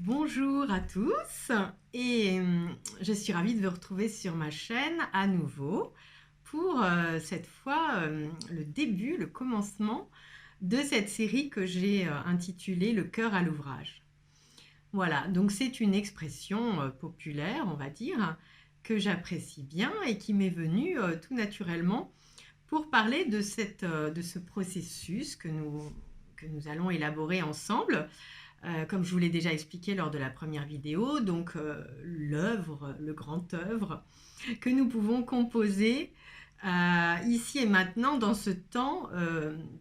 Bonjour à tous et je suis ravie de vous retrouver sur ma chaîne à nouveau pour cette fois le début, le commencement de cette série que j'ai intitulée Le cœur à l'ouvrage. Voilà, donc c'est une expression populaire, on va dire, que j'apprécie bien et qui m'est venue tout naturellement pour parler de ce processus que nous allons élaborer ensemble. Comme je vous l'ai déjà expliqué lors de la première vidéo, donc l'œuvre, le grand œuvre que nous pouvons composer ici et maintenant dans ce temps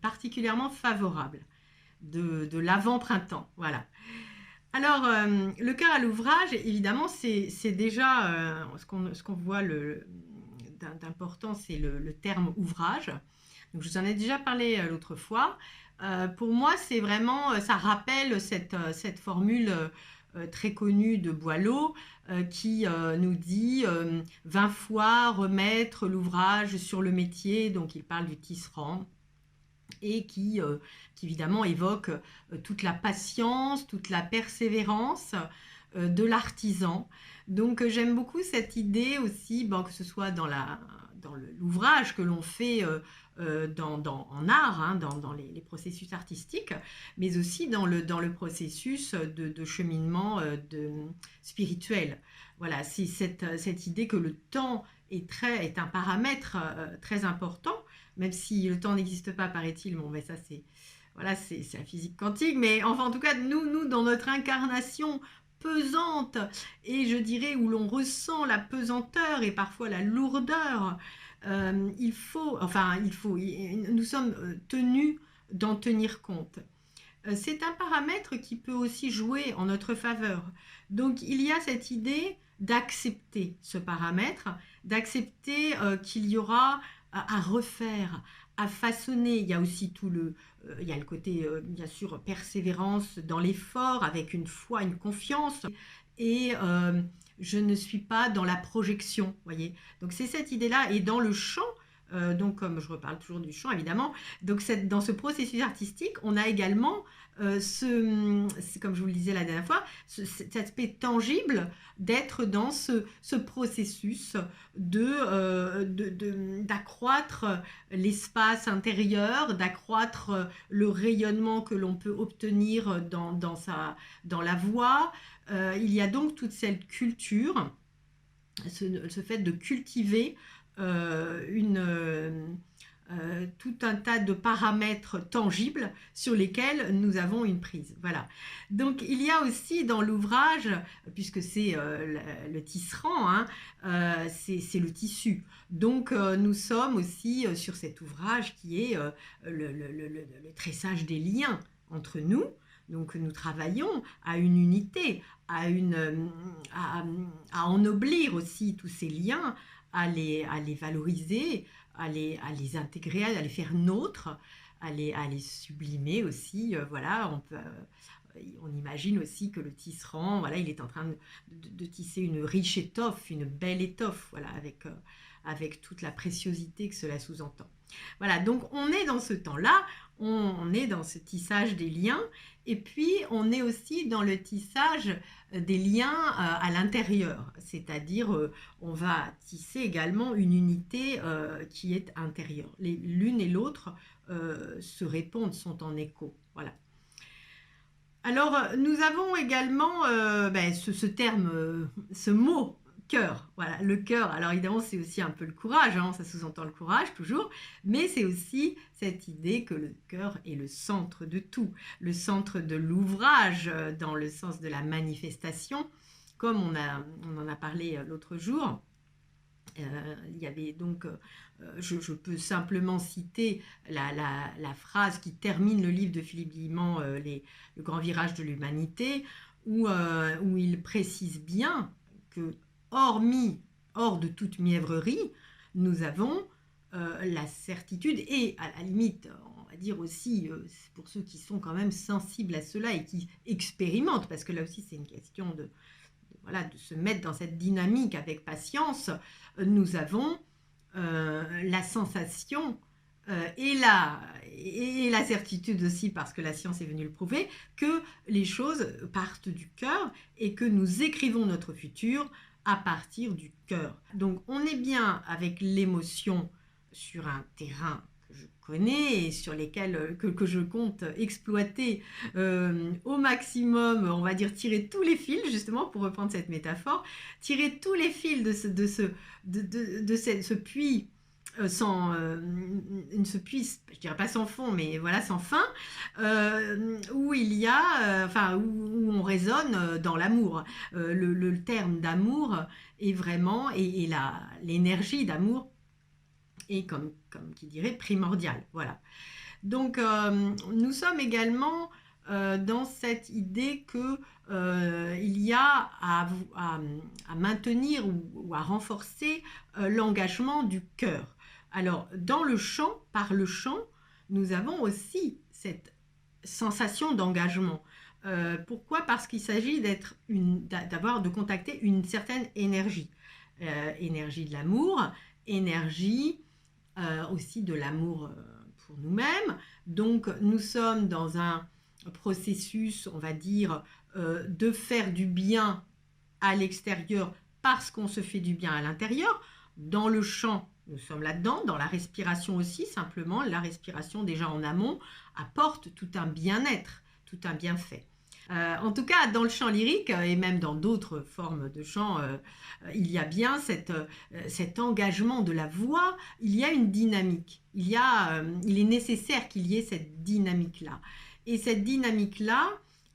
particulièrement favorable de l'avant-printemps. Voilà. Alors, le cœur à l'ouvrage, évidemment, c'est déjà ce qu'on voit d'important, c'est le terme ouvrage. Donc, je vous en ai déjà parlé l'autre fois. Pour moi, c'est vraiment, ça rappelle cette formule très connue de Boileau qui nous dit 20 fois remettre l'ouvrage sur le métier. Donc, il parle du tisserand et qui évidemment évoque toute la patience, toute la persévérance de l'artisan. Donc j'aime beaucoup cette idée aussi, bon, que ce soit dans l'ouvrage que l'on fait en art, hein, dans les processus artistiques, mais aussi dans le processus de cheminement spirituel. Voilà, c'est cette idée que le temps est un paramètre très important, même si le temps n'existe pas, paraît-il. Bon, mais ça, c'est voilà, c'est la physique quantique. Mais enfin, en tout cas, nous, dans notre incarnation pesante, et je dirais où l'on ressent la pesanteur et parfois la lourdeur, nous sommes tenus d'en tenir compte. C'est un paramètre qui peut aussi jouer en notre faveur. Donc, il y a cette idée d'accepter ce paramètre, d'accepter qu'il y aura à refaire, à façonner. Il y a aussi il y a le côté, bien sûr, persévérance dans l'effort, avec une foi, une confiance. Et je ne suis pas dans la projection, voyez. Donc c'est cette idée-là. Et dans le chant, donc comme je reparle toujours du chant, évidemment, donc dans ce processus artistique, on a également comme je vous le disais la dernière fois, cet aspect tangible d'être dans ce processus d'accroître l'espace intérieur, d'accroître le rayonnement que l'on peut obtenir dans la voix. Il y a donc toute cette culture, ce fait de cultiver tout un tas de paramètres tangibles sur lesquels nous avons une prise. Voilà. Donc il y a aussi dans l'ouvrage, puisque c'est le tisserand, hein, c'est le tissu. Donc nous sommes aussi sur cet ouvrage qui est le tressage des liens entre nous. Donc nous travaillons à une unité, à ennoblir aussi tous ces liens, à les valoriser, à les intégrer, à les faire nôtres, à les sublimer aussi. Voilà, on imagine aussi que le tisserand, voilà, il est en train de tisser une riche étoffe, une belle étoffe, voilà, avec toute la préciosité que cela sous-entend. Voilà, donc on est dans ce temps-là, on est dans ce tissage des liens, et puis on est aussi dans le tissage des liens à l'intérieur, c'est-à-dire on va tisser également une unité qui est intérieure. L'une et l'autre se répondent, sont en écho. Voilà. Alors, nous avons également ce terme, ce mot cœur. Voilà, le cœur. Alors évidemment, c'est aussi un peu le courage, hein, ça sous-entend le courage toujours, mais c'est aussi cette idée que le cœur est le centre de tout, le centre de l'ouvrage dans le sens de la manifestation, comme on en a parlé l'autre jour. Il y avait donc, je peux simplement citer la phrase qui termine le livre de Philippe Guillemant, Le grand virage de l'humanité, où il précise bien que, hors de toute mièvrerie, nous avons la certitude, et à la limite, on va dire aussi, pour ceux qui sont quand même sensibles à cela et qui expérimentent, parce que là aussi c'est une question de se mettre dans cette dynamique avec patience, nous avons la sensation et la certitude aussi, parce que la science est venue le prouver, que les choses partent du cœur et que nous écrivons notre futur à partir du cœur. Donc on est bien avec l'émotion sur un terrain que je connais et sur lesquels que je compte exploiter au maximum, on va dire tirer tous les fils, justement pour reprendre cette métaphore, tirer tous les fils ce puits ce puits, je dirais pas sans fond, mais voilà, sans fin, où il y a, où on résonne dans l'amour. Le terme d'amour est vraiment, et l'énergie d'amour est, comme qui dirait, primordiale. Voilà. Donc, nous sommes également dans cette idée que il y a à maintenir ou à renforcer l'engagement du cœur. Alors, dans le chant, par le chant, nous avons aussi cette sensation d'engagement. Pourquoi? Parce qu'il s'agit de contacter une certaine énergie. Énergie de l'amour, énergie aussi de l'amour pour nous-mêmes. Donc, nous sommes dans un processus, on va dire, de faire du bien à l'extérieur parce qu'on se fait du bien à l'intérieur. Dans le chant, nous sommes là-dedans, dans la respiration aussi, simplement, la respiration déjà en amont apporte tout un bien-être, tout un bienfait. En tout cas, dans le chant lyrique et même dans d'autres formes de chant, il y a bien cet engagement de la voix, il y a une dynamique, il est nécessaire qu'il y ait cette dynamique-là. Et cette dynamique-là,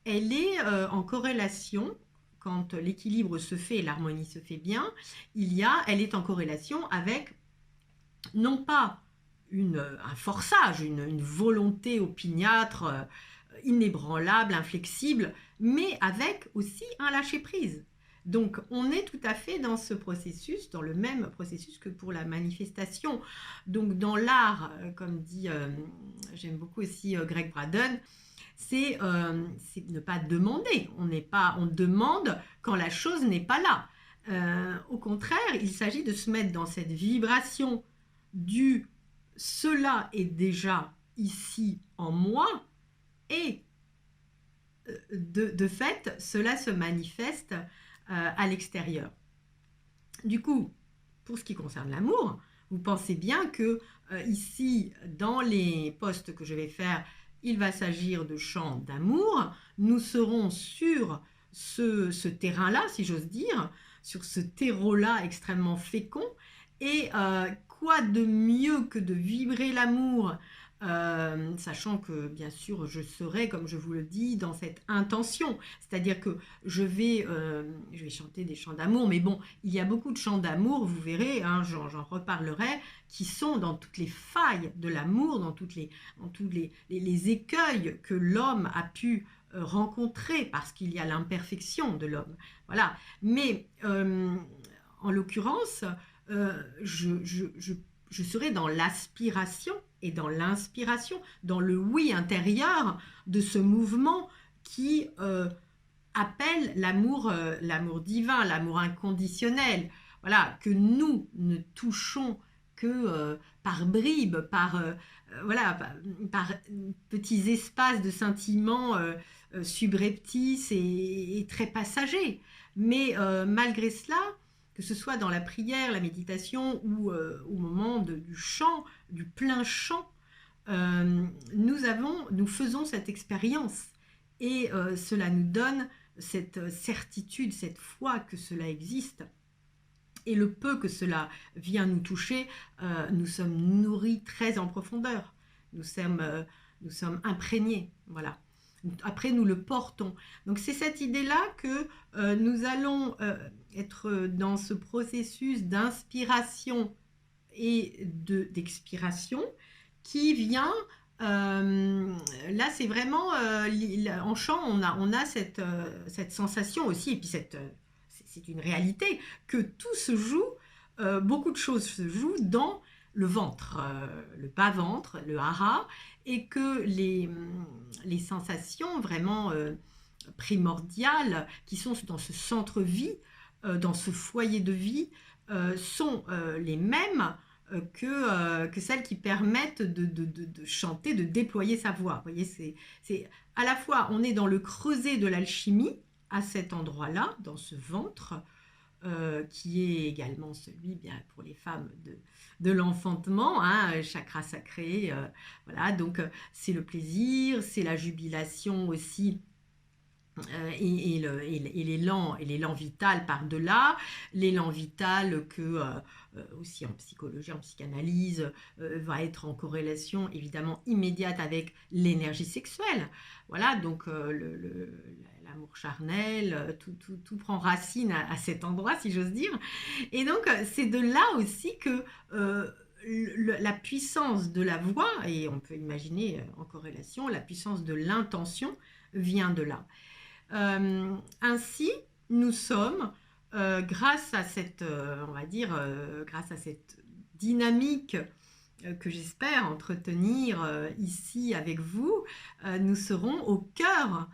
elle est en corrélation, quand l'équilibre se fait et l'harmonie se fait bien, elle est en corrélation avec non pas un forçage, une volonté opiniâtre, inébranlable, inflexible, mais avec aussi un lâcher-prise. Donc, on est tout à fait dans ce processus, dans le même processus que pour la manifestation. Donc, dans l'art, comme dit, j'aime beaucoup aussi Greg Braden, c'est ne pas demander. On demande quand la chose n'est pas là. Au contraire, il s'agit de se mettre dans cette vibration du « cela est déjà ici en moi » et de fait, cela se manifeste à l'extérieur. Du coup, pour ce qui concerne l'amour, vous pensez bien que ici, dans les posts que je vais faire, il va s'agir de chants d'amour. Nous serons sur ce terrain-là, si j'ose dire, sur ce terreau-là extrêmement fécond. Et quoi de mieux que de vibrer l'amour, sachant que, bien sûr, je serai, comme je vous le dis, dans cette intention. C'est-à-dire que je vais chanter des chants d'amour, mais bon, il y a beaucoup de chants d'amour, vous verrez, hein, j'en reparlerai, qui sont dans toutes les failles de l'amour, dans tous les écueils que l'homme a pu rencontrer, parce qu'il y a l'imperfection de l'homme. Voilà. Mais, en l'occurrence, je serai dans l'aspiration et dans l'inspiration, dans le oui intérieur de ce mouvement qui appelle l'amour divin, l'amour inconditionnel, voilà, que nous ne touchons que par bribes, par petits espaces de sentiments subreptices et très passagers. Mais malgré cela, que ce soit dans la prière, la méditation ou au moment du chant, du plein chant, nous faisons cette expérience et cela nous donne cette certitude, cette foi que cela existe. Et le peu que cela vient nous toucher, nous sommes nourris très en profondeur. Nous sommes imprégnés, voilà. Après, nous le portons. Donc, c'est cette idée-là que nous allons être dans ce processus d'inspiration et d'expiration qui vient... là, c'est vraiment... en chant, on a cette sensation aussi, et puis c'est une réalité, que tout se joue, beaucoup de choses se jouent dans le ventre, le bas-ventre, le hara, et que les sensations vraiment primordiales qui sont dans ce centre-vie, dans ce foyer de vie, sont les mêmes que celles qui permettent de chanter, de déployer sa voix. Vous voyez, c'est à la fois, on est dans le creuset de l'alchimie, à cet endroit-là, dans ce ventre, qui est également celui, bien pour les femmes, de l'enfantement, hein, chakra sacré, voilà, donc c'est le plaisir, c'est la jubilation aussi, et l'élan vital par-delà, l'élan vital aussi en psychologie, en psychanalyse, va être en corrélation évidemment immédiate avec l'énergie sexuelle. Voilà, donc l'amour charnel, tout prend racine à cet endroit, si j'ose dire. Et donc, c'est de là aussi que la puissance de la voix, et on peut imaginer en corrélation, la puissance de l'intention vient de là. Ainsi, nous sommes, grâce à cette, on va dire, grâce à cette dynamique que j'espère entretenir ici avec vous, nous serons au cœur,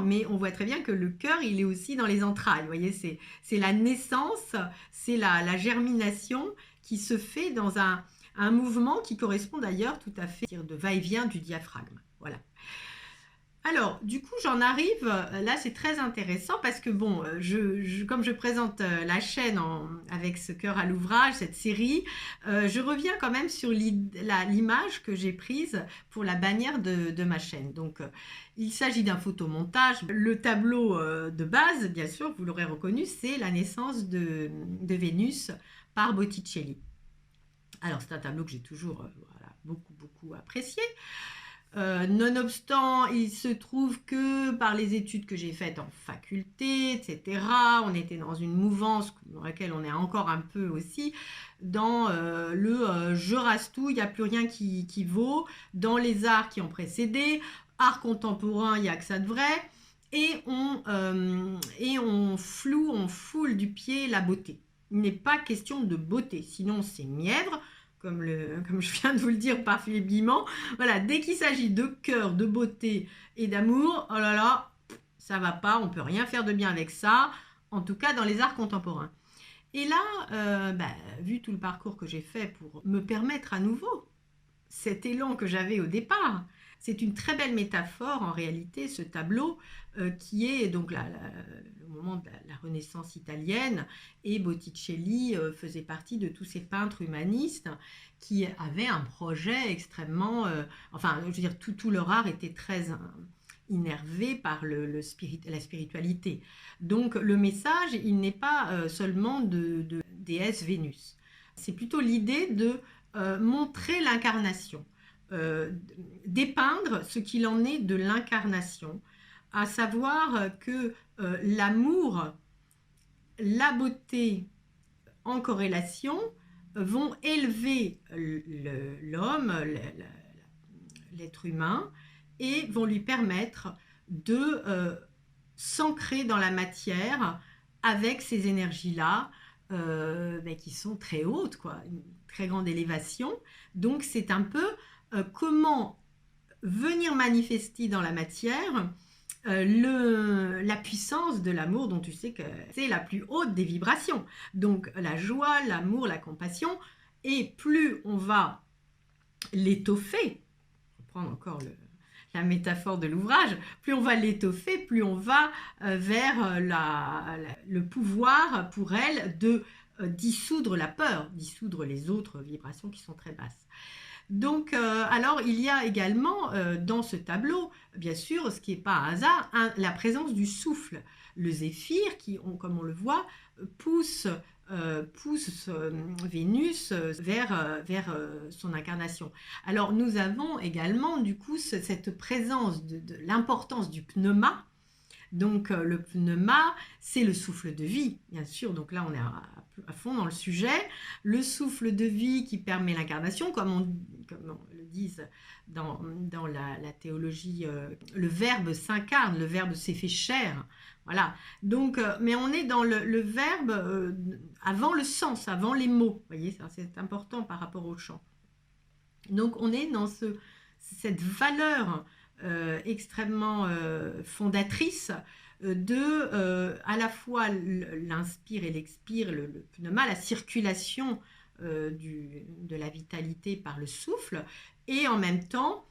mais on voit très bien que le cœur, il est aussi dans les entrailles. Vous voyez, c'est la naissance, c'est la germination qui se fait dans un mouvement qui correspond d'ailleurs tout à fait de va-et-vient du diaphragme. Voilà. Alors, du coup, j'en arrive, là c'est très intéressant parce que bon, comme je présente la chaîne avec ce cœur à l'ouvrage, cette série, je reviens quand même sur l'image que j'ai prise pour la bannière de ma chaîne. Donc, il s'agit d'un photomontage. Le tableau de base, bien sûr, vous l'aurez reconnu, c'est la naissance de Vénus par Botticelli. Alors, c'est un tableau que j'ai toujours voilà, beaucoup apprécié. Nonobstant, il se trouve que par les études que j'ai faites en faculté, etc., on était dans une mouvance dans laquelle on est encore un peu aussi, dans je rase tout, il n'y a plus rien qui vaut, dans les arts qui ont précédé, art contemporain, il n'y a que ça de vrai, et on foule du pied la beauté. Il n'est pas question de beauté, sinon c'est mièvre, comme je viens de vous le dire par Philippe Guimand. Voilà, dès qu'il s'agit de cœur, de beauté et d'amour, oh là là, ça va pas, on peut rien faire de bien avec ça, en tout cas dans les arts contemporains. Et là, vu tout le parcours que j'ai fait pour me permettre à nouveau cet élan que j'avais au départ, c'est une très belle métaphore en réalité, ce tableau, qui est donc le moment de la Renaissance italienne, et Botticelli faisait partie de tous ces peintres humanistes qui avaient un projet extrêmement... je veux dire, tout leur art était très innervé par la spiritualité. Donc le message, il n'est pas seulement de déesse Vénus. C'est plutôt l'idée de montrer l'incarnation. Dépeindre ce qu'il en est de l'incarnation, à savoir que l'amour, la beauté en corrélation vont élever l'homme, l'être humain, et vont lui permettre de s'ancrer dans la matière avec ces énergies-là qui sont très hautes, quoi, une très grande élévation. Donc c'est un peu comment venir manifester dans la matière la puissance de l'amour, dont tu sais que c'est la plus haute des vibrations. Donc la joie, l'amour, la compassion, et plus on va l'étoffer, prendre encore la métaphore de l'ouvrage, plus on va l'étoffer, plus on va vers le pouvoir pour elle de dissoudre la peur, dissoudre les autres vibrations qui sont très basses. Donc, alors, il y a également dans ce tableau, bien sûr, ce qui n'est pas un hasard, la présence du souffle. Le zéphyr, qui, comme on le voit, pousse Vénus vers son incarnation. Alors, nous avons également, du coup, cette présence de l'importance du pneuma. Donc, le pneuma, c'est le souffle de vie, bien sûr. Donc là, on est à fond dans le sujet. Le souffle de vie qui permet l'incarnation, comme on le dit dans la théologie, le Verbe s'incarne, le Verbe s'est fait chair. Voilà. Donc, mais on est dans le verbe avant le sens, avant les mots. Vous voyez, c'est important par rapport au chant. Donc, on est dans cette valeur extrêmement fondatrice à la fois l'inspire et l'expire, le pneuma, la circulation de la vitalité par le souffle, et en même temps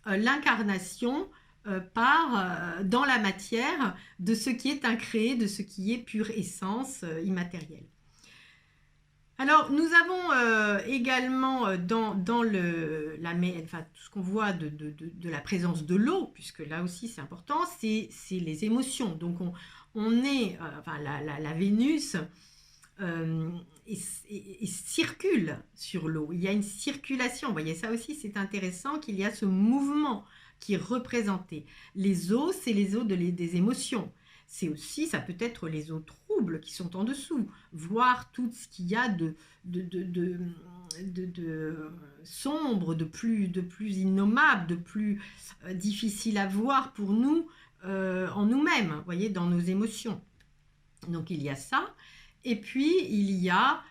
l'incarnation dans la matière de ce qui est incréé, de ce qui est pure essence immatérielle. Alors, nous avons également dans tout ce qu'on voit de la présence de l'eau, puisque là aussi c'est important, c'est les émotions. Donc, la Vénus circule sur l'eau. Il y a une circulation. Vous voyez, ça aussi c'est intéressant qu'il y a ce mouvement qui est représenté. Les eaux, c'est les eaux des émotions. C'est aussi, ça peut être les eaux troubles qui sont en dessous, voir tout ce qu'il y a de sombre, de plus innommable, de plus difficile à voir pour nous en nous-mêmes, vous voyez, dans nos émotions. Donc il y a ça. Et puis il y a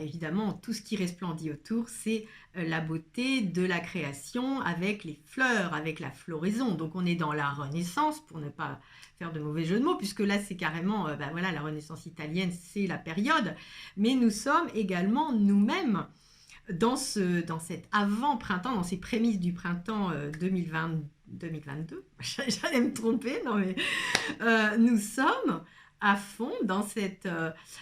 évidemment tout ce qui resplendit autour, c'est la beauté de la création avec les fleurs, avec la floraison. Donc on est dans la Renaissance, pour ne pas faire de mauvais jeu de mots, puisque là c'est carrément la Renaissance italienne, c'est la période, mais nous sommes également nous-mêmes dans cet avant-printemps, dans ces prémices du printemps 2022, j'allais me tromper, non mais nous sommes à fond dans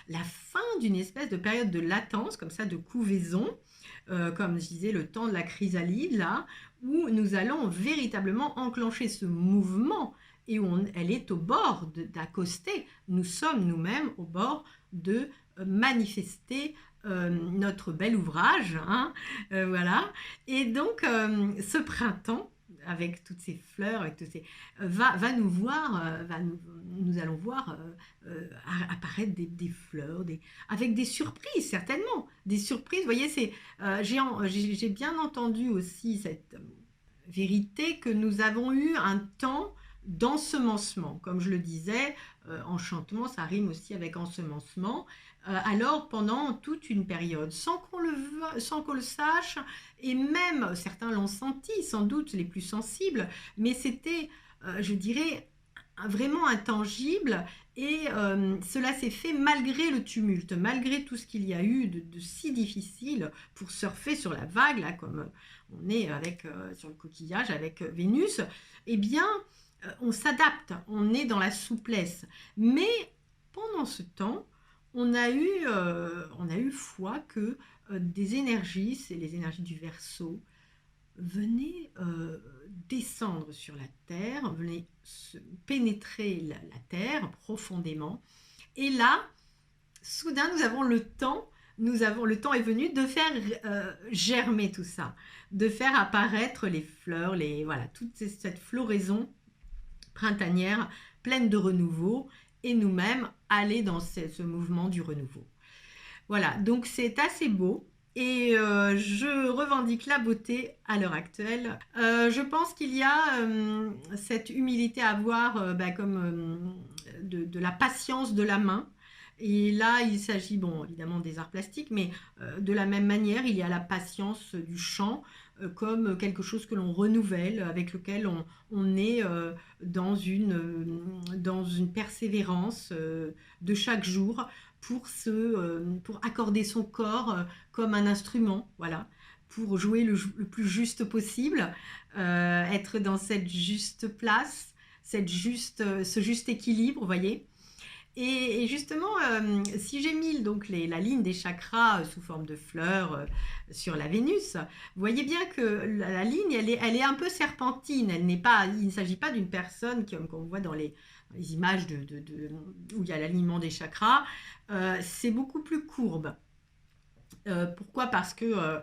la fin d'une espèce de période de latence, comme ça, de couvaison, comme je disais, le temps de la chrysalide, là, où nous allons véritablement enclencher ce mouvement et où elle est au bord d'accoster. Nous sommes nous-mêmes au bord de manifester notre bel ouvrage, hein, voilà. Et donc, ce printemps, avec toutes ces fleurs, avec tous ces, va nous voir, nous allons voir apparaître des fleurs, avec des surprises, certainement, des surprises. Vous voyez, j'ai bien entendu aussi cette vérité que nous avons eu un temps d'ensemencement, comme je le disais, enchantement, ça rime aussi avec ensemencement. Alors pendant toute une période, sans qu'on le sache, et même certains l'ont senti, sans doute les plus sensibles, mais c'était, je dirais, vraiment intangible, et cela s'est fait malgré le tumulte, malgré tout ce qu'il y a eu de si difficile pour surfer sur la vague, là, comme on est sur le coquillage avec Vénus. Eh bien, on s'adapte, on est dans la souplesse, mais pendant ce temps, on a eu foi que des énergies, c'est les énergies du Verseau, venaient descendre sur la Terre, venaient pénétrer la Terre profondément. Et là, soudain, le temps est venu de faire germer tout ça, de faire apparaître les fleurs, toute cette floraison printanière pleine de renouveau, et nous-mêmes aller dans ce mouvement du renouveau. Voilà, donc c'est assez beau, et je revendique la beauté à l'heure actuelle. Je pense qu'il y a cette humilité à avoir comme de la patience de la main. Et là, il s'agit, évidemment des arts plastiques, mais de la même manière, il y a la patience du chant comme quelque chose que l'on renouvelle, avec lequel on est dans une persévérance de chaque jour pour accorder son corps comme un instrument, voilà, pour jouer le plus juste possible, être dans cette juste place, ce juste équilibre, vous voyez. Et justement, si j'ai mis donc la ligne des chakras sous forme de fleurs sur la Vénus, vous voyez bien que la ligne, elle est un peu serpentine. Il ne s'agit pas d'une personne comme on voit dans les images où il y a l'alignement des chakras. C'est beaucoup plus courbe. Pourquoi ? Parce que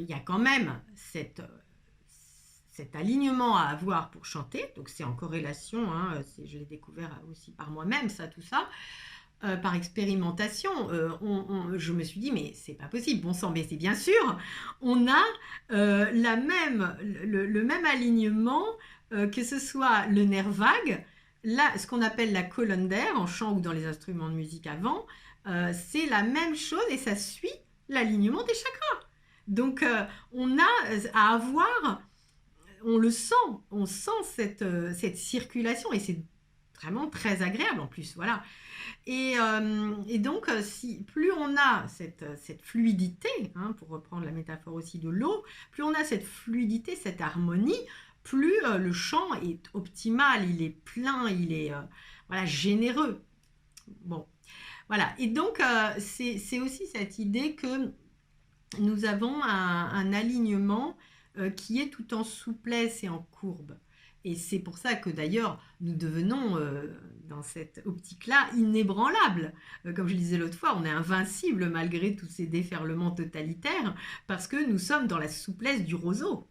il y a quand même cet alignement à avoir pour chanter, donc c'est en corrélation, hein, je l'ai découvert aussi par moi-même, tout ça, par expérimentation, je me suis dit, mais c'est pas possible, bon sang, mais c'est bien sûr, on a le même alignement, que ce soit le nerf vague, là, ce qu'on appelle la colonne d'air, en chant ou dans les instruments de musique avant, c'est la même chose et ça suit l'alignement des chakras. Donc, on a à avoir... On le sent, on sent cette circulation, et c'est vraiment très agréable en plus, voilà. Et donc, si, plus on a cette fluidité, hein, pour reprendre la métaphore aussi de l'eau, plus on a cette fluidité, cette harmonie, plus le chant est optimal, il est plein, il est voilà, généreux. Bon, voilà. Et donc, c'est aussi cette idée que nous avons un alignement qui est tout en souplesse et en courbe. Et c'est pour ça que d'ailleurs, nous devenons, dans cette optique-là, inébranlables. Comme je disais l'autre fois, on est invincible malgré tous ces déferlements totalitaires, parce que nous sommes dans la souplesse du roseau.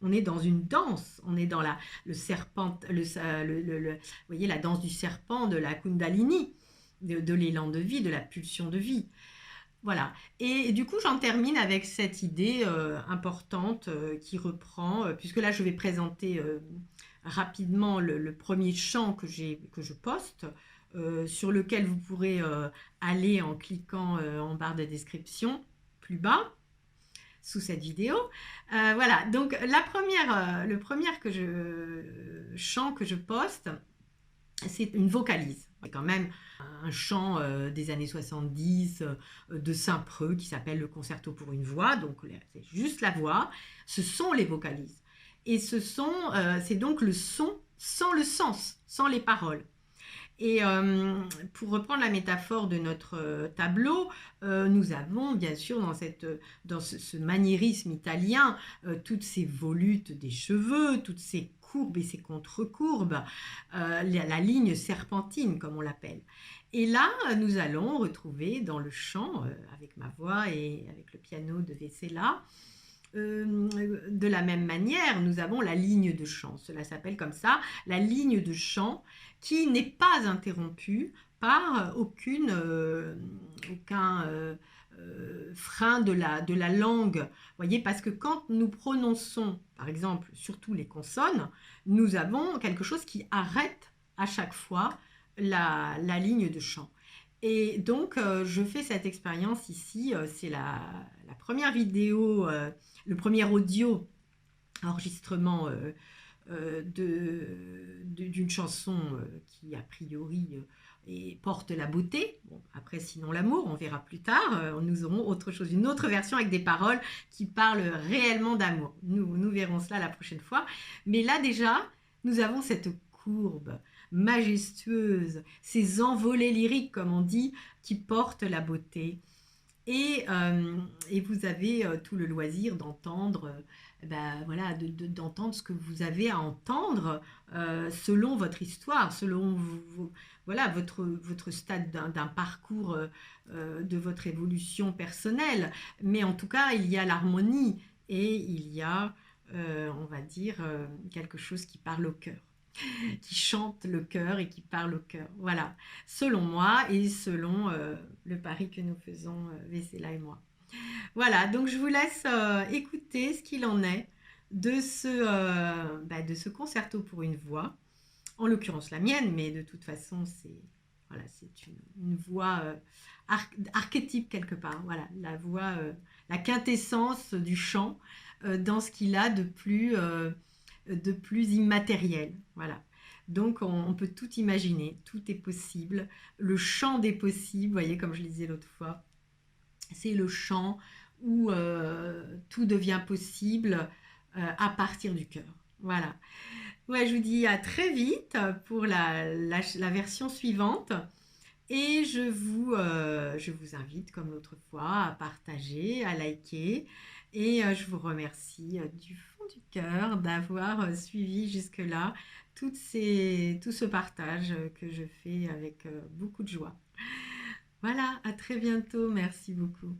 On est dans une danse, on est dans le serpent, vous voyez, la danse du serpent, de la kundalini, de l'élan de vie, de la pulsion de vie. Voilà. Et du coup, j'en termine avec cette idée importante qui reprend, puisque là, je vais présenter rapidement le premier chant que je poste, sur lequel vous pourrez aller en cliquant en barre de description plus bas sous cette vidéo. Voilà, donc le premier chant que je poste, c'est une vocalise. C'est quand même un chant des années 70 de Saint-Preux qui s'appelle le Concerto pour une voix. Donc c'est juste la voix. Ce sont les vocalises. Et c'est donc le son sans le sens, sans les paroles. Et pour reprendre la métaphore de notre tableau, nous avons bien sûr dans ce maniérisme italien toutes ces volutes des cheveux, toutes ces courbes et ces contre-courbes, la ligne serpentine comme on l'appelle. Et là, nous allons retrouver dans le chant, avec ma voix et avec le piano de Vessela, de la même manière, nous avons la ligne de chant. Cela s'appelle comme ça, la ligne de chant qui n'est pas interrompue par aucun frein de la langue. Vous voyez, parce que quand nous prononçons, par exemple, surtout les consonnes, nous avons quelque chose qui arrête à chaque fois la ligne de chant. Et donc, je fais cette expérience ici. C'est la première vidéo, le premier audio enregistrement d'une chanson qui, a priori, porte la beauté. Bon, après, sinon l'amour, on verra plus tard. Nous aurons autre chose, une autre version avec des paroles qui parlent réellement d'amour. Nous verrons cela la prochaine fois. Mais là, déjà, nous avons cette courbe majestueuse, ces envolées lyriques, comme on dit, qui portent la beauté. Et vous avez tout le loisir d'entendre, voilà, d'entendre ce que vous avez à entendre selon votre histoire, selon voilà, votre stade d'un parcours de votre évolution personnelle. Mais en tout cas, il y a l'harmonie et il y a, on va dire, quelque chose qui parle au cœur, qui chante le cœur et qui parle au cœur. Voilà, selon moi et selon le pari que nous faisons, Vessela et moi. Voilà, donc je vous laisse écouter ce qu'il en est de ce concerto pour une voix, en l'occurrence la mienne, mais de toute façon, c'est voilà, une voix archétype quelque part. Voilà, la voix, la quintessence du chant dans ce qu'il a de plus immatériel. Voilà. Donc, on peut tout imaginer, tout est possible. Le chant des possibles, vous voyez, comme je le disais l'autre fois, c'est le chant où tout devient possible à partir du cœur. Voilà. Ouais, je vous dis à très vite pour la version suivante. Et je vous invite, comme l'autre fois, à partager, à liker. Et je vous remercie du fond du cœur d'avoir suivi jusque-là tout ce partage que je fais avec beaucoup de joie. Voilà, à très bientôt. Merci beaucoup.